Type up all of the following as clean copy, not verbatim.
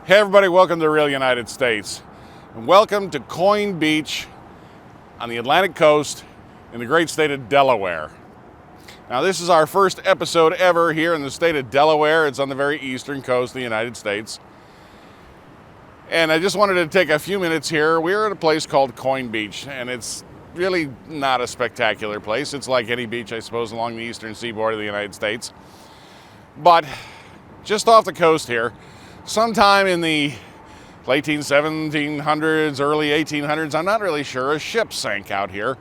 Hey everybody, welcome to the real United States. And welcome to Coin Beach on the Atlantic coast in the great state of Delaware. Now this is our first episode ever here in the state of Delaware. It's on the very eastern coast of the United States. And I just wanted to take a few minutes here. We're at a place called Coin Beach, and it's really not a spectacular place. It's like any beach, I suppose, along the eastern seaboard of the United States. But just off the coast here, sometime in the late 1700s, early 1800s, I'm not really sure, a ship sank out here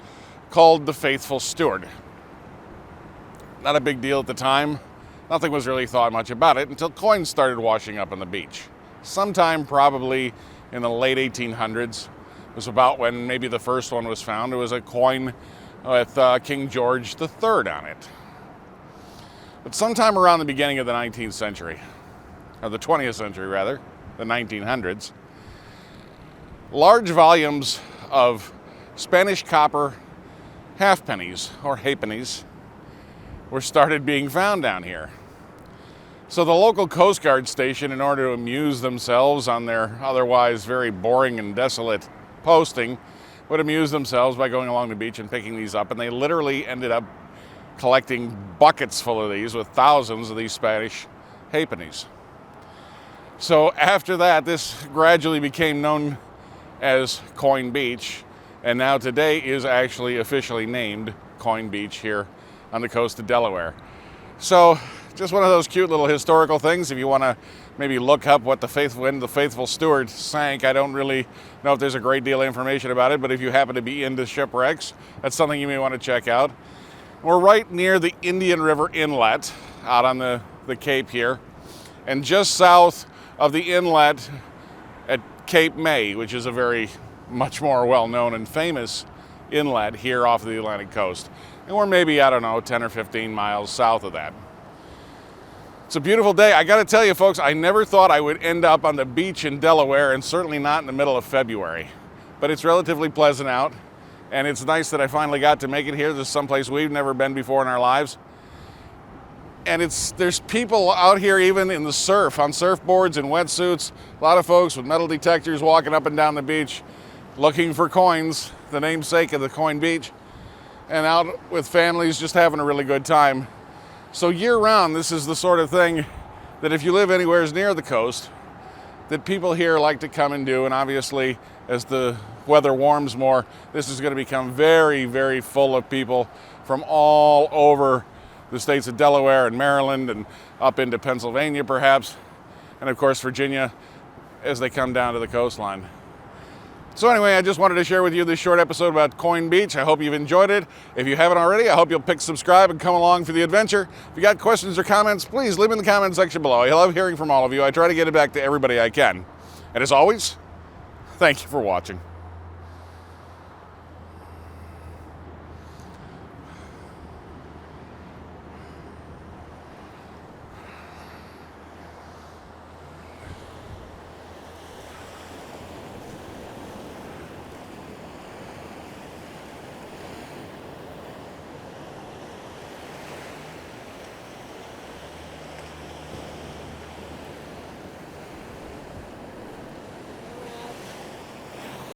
called the Faithful Steward. Not a big deal at the time. Nothing was really thought much about it until coins started washing up on the beach. Sometime probably in the late 1800s was about when maybe the first one was found. It was a coin with King George III on it. But sometime around the beginning of the 19th century, or the 20th century rather, the 1900s, large volumes of Spanish copper halfpennies or halfpennies were started being found down here. So the local Coast Guard station, in order to amuse themselves on their otherwise very boring and desolate posting, would amuse themselves by going along the beach and picking these up, and they literally ended up collecting buckets full of these with thousands of these Spanish halfpennies. So after that, this gradually became known as Coin Beach, and now today is actually officially named Coin Beach here on the coast of Delaware. So just one of those cute little historical things. If you want to maybe look up what when the Faithful Steward sank, I don't really know if there's a great deal of information about it, but if you happen to be into shipwrecks, that's something you may want to check out. We're right near the Indian River Inlet out on the Cape here, and just south of the inlet at Cape May, which is a very much more well-known and famous inlet here off the Atlantic coast. And we're maybe, 10 or 15 miles south of that. It's a beautiful day. I got to tell you, folks, I never thought I would end up on the beach in Delaware, and certainly not in the middle of February. But it's relatively pleasant out, and it's nice that I finally got to make it here. This is someplace we've never been before in our lives. And there's people out here even in the surf, on surfboards and wetsuits. A lot of folks with metal detectors walking up and down the beach looking for coins, the namesake of the Coin Beach, and out with families just having a really good time. So year-round, this is the sort of thing that if you live anywhere near the coast, that people here like to come and do. And obviously, as the weather warms more, this is going to become very, very full of people from all over the states of Delaware and Maryland and up into Pennsylvania perhaps, and of course Virginia as they come down to the coastline. So anyway, I just wanted to share with you this short episode about Coin Beach. I hope you've enjoyed it. If you haven't already, I hope you'll subscribe and come along for the adventure. If you got questions or comments, please leave them in the comment section below. I love hearing from all of you. I try to get it back to everybody I can. And as always, thank you for watching.